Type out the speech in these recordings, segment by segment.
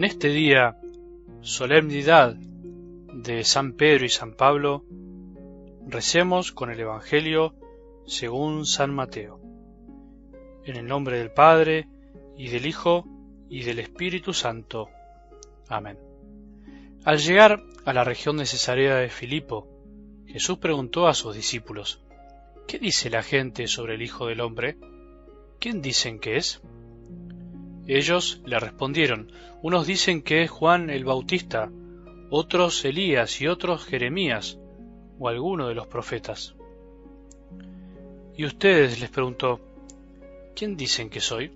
este día, solemnidad de San Pedro y San Pablo, recemos con el Evangelio según San Mateo. En el nombre del Padre, y del Hijo, y del Espíritu Santo. Amén. Al llegar a la región de Cesarea de Filipo, Jesús preguntó a sus discípulos: ¿Qué dice la gente sobre el Hijo del Hombre? ¿Quién dicen que es? Ellos le respondieron: unos dicen que es Juan el Bautista, otros Elías y otros Jeremías o alguno de los profetas. ¿Y ustedes? Les preguntó: ¿quién dicen que soy?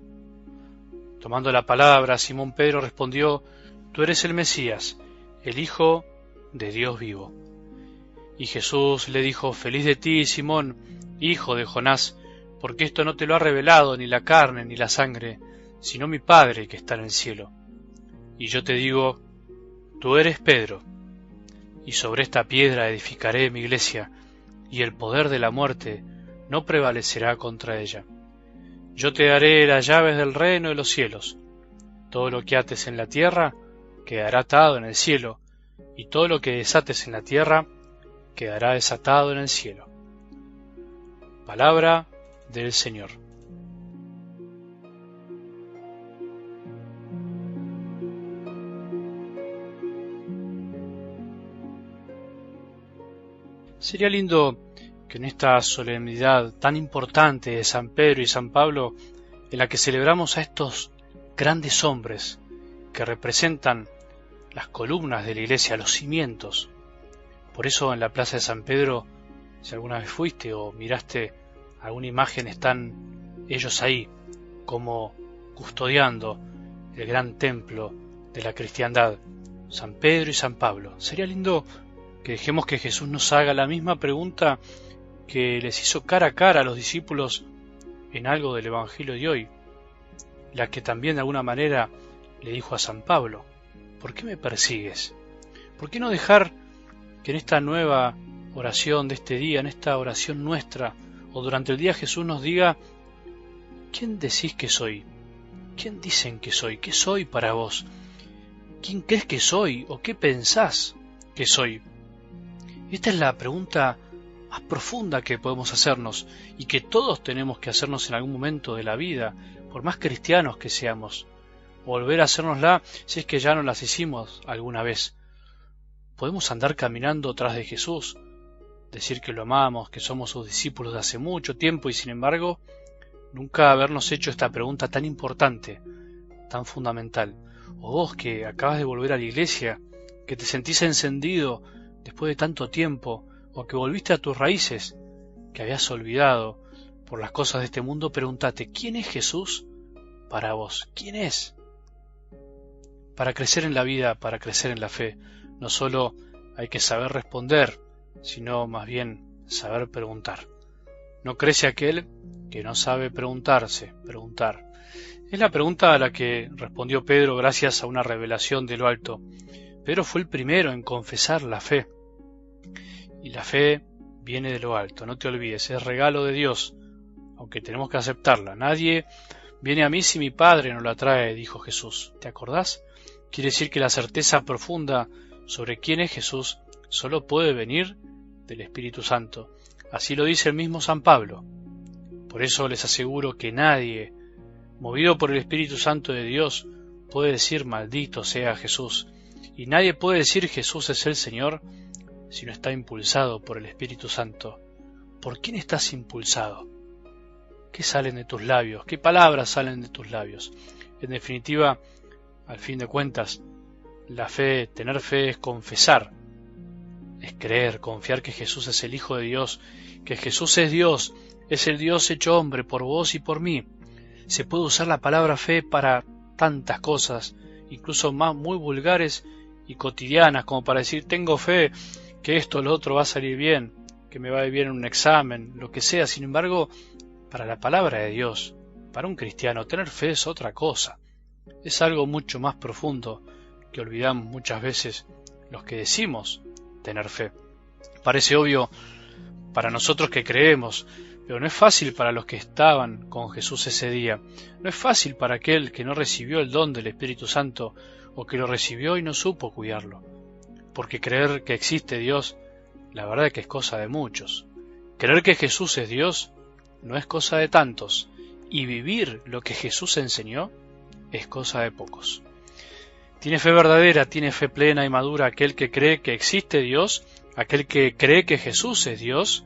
Tomando la palabra, Simón Pedro respondió: Tú eres el Mesías, el Hijo de Dios vivo. Y Jesús le dijo: Feliz de ti, Simón, hijo de Jonás, porque esto no te lo ha revelado ni la carne ni la sangre, sino mi Padre que está en el cielo. Y yo te digo: tú eres Pedro, y sobre esta piedra edificaré mi iglesia, y el poder de la muerte no prevalecerá contra ella. Yo te daré las llaves del reino de los cielos. Todo lo que ates en la tierra quedará atado en el cielo, y todo lo que desates en la tierra quedará desatado en el cielo. Palabra del Señor. Sería lindo que en esta solemnidad tan importante de San Pedro y San Pablo, en la que celebramos a estos grandes hombres que representan las columnas de la iglesia, los cimientos. Por eso en la plaza de San Pedro, si alguna vez fuiste o miraste alguna imagen, están ellos ahí, como custodiando el gran templo de la cristiandad, San Pedro y San Pablo. Sería lindo que dejemos que Jesús nos haga la misma pregunta que les hizo cara a cara a los discípulos en algo del Evangelio de hoy, la que también de alguna manera le dijo a San Pablo: ¿por qué me persigues? ¿Por qué no dejar que en esta nueva oración de este día, en esta oración nuestra, o durante el día, Jesús nos diga: ¿quién decís que soy? ¿Quién dicen que soy? ¿Qué soy para vos? ¿Quién crees que soy? ¿O qué pensás que soy? Esta es la pregunta más profunda que podemos hacernos y que todos tenemos que hacernos en algún momento de la vida, por más cristianos que seamos. Volver a hacérnosla si es que ya no las hicimos alguna vez. Podemos andar caminando tras de Jesús, decir que lo amamos, que somos sus discípulos de hace mucho tiempo y sin embargo nunca habernos hecho esta pregunta tan importante, tan fundamental. O vos que acabas de volver a la iglesia, que te sentís encendido después de tanto tiempo, o que volviste a tus raíces, que habías olvidado por las cosas de este mundo, pregúntate: ¿quién es Jesús para vos? ¿Quién es? Para crecer en la vida, para crecer en la fe, no solo hay que saber responder, sino más bien saber preguntar. No crece aquel que no sabe preguntar. Es la pregunta a la que respondió Pedro gracias a una revelación de lo alto. Pedro fue el primero en confesar la fe. Y la fe viene de lo alto, no te olvides, es regalo de Dios, aunque tenemos que aceptarla. Nadie viene a mí si mi Padre no la trae, dijo Jesús. ¿Te acordás? Quiere decir que la certeza profunda sobre quién es Jesús solo puede venir del Espíritu Santo. Así lo dice el mismo San Pablo. Por eso les aseguro que nadie, movido por el Espíritu Santo de Dios, puede decir: maldito sea Jesús. Y nadie puede decir Jesús es el Señor si no está impulsado por el Espíritu Santo. ¿Por quién estás impulsado? ¿Qué salen de tus labios? ¿Qué palabras salen de tus labios? En definitiva, al fin de cuentas, la fe, tener fe es confesar, es creer, confiar que Jesús es el Hijo de Dios, que Jesús es Dios, es el Dios hecho hombre por vos y por mí. Se puede usar la palabra fe para tantas cosas, incluso más muy vulgares y cotidianas, como para decir: tengo fe que esto o lo otro va a salir bien, que me va a ir bien en un examen, lo que sea. Sin embargo, para la palabra de Dios, para un cristiano, tener fe es otra cosa. Es algo mucho más profundo que olvidamos muchas veces los que decimos tener fe. Parece obvio para nosotros que creemos, Pero no es fácil para los que estaban con Jesús ese día. No es fácil para aquel que no recibió el don del Espíritu Santo o que lo recibió y no supo cuidarlo. Porque creer que existe Dios, la verdad es que es cosa de muchos. Creer que Jesús es Dios no es cosa de tantos. Y vivir lo que Jesús enseñó es cosa de pocos. Tiene fe verdadera, tiene fe plena y madura aquel que cree que existe Dios, aquel que cree que Jesús es Dios,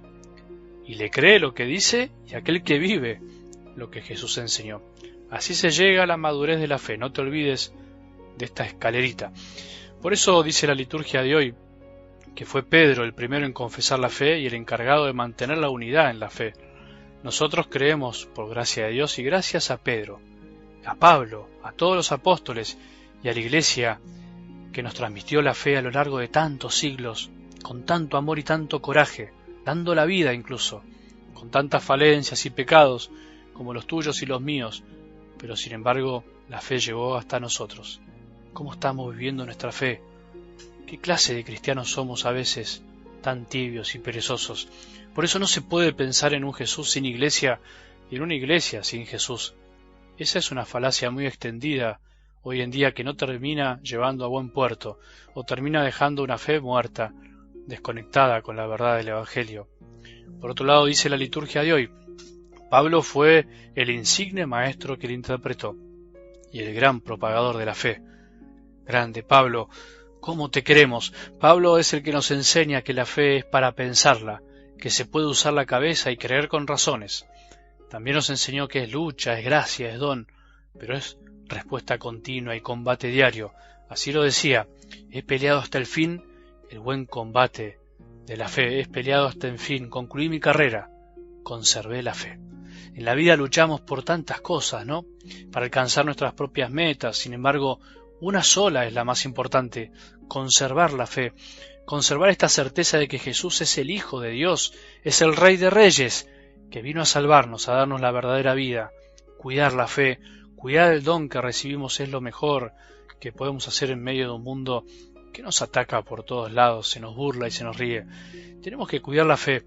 y le cree lo que dice, y aquel que vive lo que Jesús enseñó. Así se llega a la madurez de la fe, no te olvides de esta escalerita. Por eso dice la liturgia de hoy, que fue Pedro el primero en confesar la fe y el encargado de mantener la unidad en la fe. Nosotros creemos por gracia de Dios y gracias a Pedro, a Pablo, a todos los apóstoles y a la Iglesia que nos transmitió la fe a lo largo de tantos siglos, con tanto amor y tanto coraje, dando la vida incluso, con tantas falencias y pecados como los tuyos y los míos, pero sin embargo la fe llegó hasta nosotros. ¿Cómo estamos viviendo nuestra fe? ¿Qué clase de cristianos somos a veces, tan tibios y perezosos? Por eso no se puede pensar en un Jesús sin iglesia y en una iglesia sin Jesús. Esa es una falacia muy extendida hoy en día que no termina llevando a buen puerto, o termina dejando una fe muerta, desconectada con la verdad del Evangelio. Por otro lado, dice la liturgia de hoy, Pablo fue el insigne maestro que le interpretó, y el gran propagador de la fe. Grande Pablo, ¿cómo te queremos? Pablo es el que nos enseña que la fe es para pensarla, que se puede usar la cabeza y creer con razones. También nos enseñó que es lucha, es gracia, es don, pero es respuesta continua y combate diario. Así lo decía, he peleado hasta el fin el buen combate de la fe, he peleado hasta el fin, concluí mi carrera, conservé la fe. En la vida luchamos por tantas cosas, ¿no? Para alcanzar nuestras propias metas, sin embargo, una sola es la más importante, conservar la fe, conservar esta certeza de que Jesús es el Hijo de Dios, es el Rey de Reyes, que vino a salvarnos, a darnos la verdadera vida. Cuidar la fe, cuidar el don que recibimos es lo mejor que podemos hacer en medio de un mundo que nos ataca por todos lados, se nos burla y se nos ríe. Tenemos que cuidar la fe,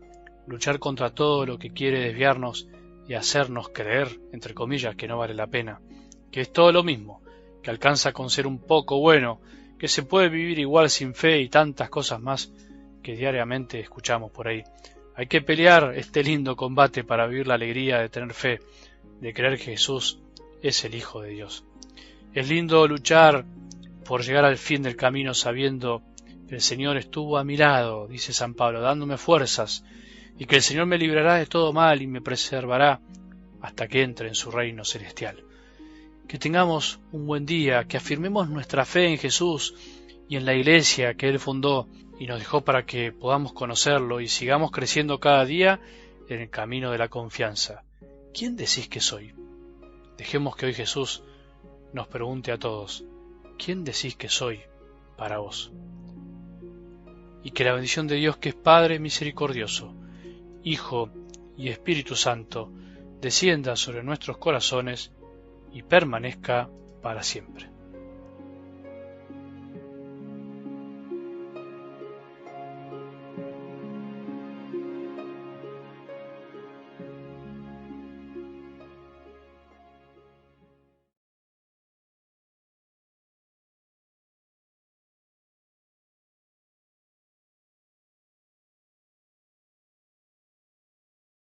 luchar contra todo lo que quiere desviarnos y hacernos creer, entre comillas, que no vale la pena, que es todo lo mismo, que alcanza con ser un poco bueno, que se puede vivir igual sin fe y tantas cosas más que diariamente escuchamos por ahí. Hay que pelear este lindo combate para vivir la alegría de tener fe, de creer que Jesús es el Hijo de Dios. Es lindo luchar por llegar al fin del camino sabiendo que el Señor estuvo a mi lado, dice San Pablo, dándome fuerzas, y que el Señor me librará de todo mal y me preservará hasta que entre en su reino celestial. Que tengamos un buen día, que afirmemos nuestra fe en Jesús y en la Iglesia que Él fundó y nos dejó para que podamos conocerlo y sigamos creciendo cada día en el camino de la confianza. ¿Quién decís que soy? Dejemos que hoy Jesús nos pregunte a todos, ¿quién decís que soy para vos? Y que la bendición de Dios, que es Padre misericordioso, Hijo y Espíritu Santo, descienda sobre nuestros corazones y permanezca para siempre.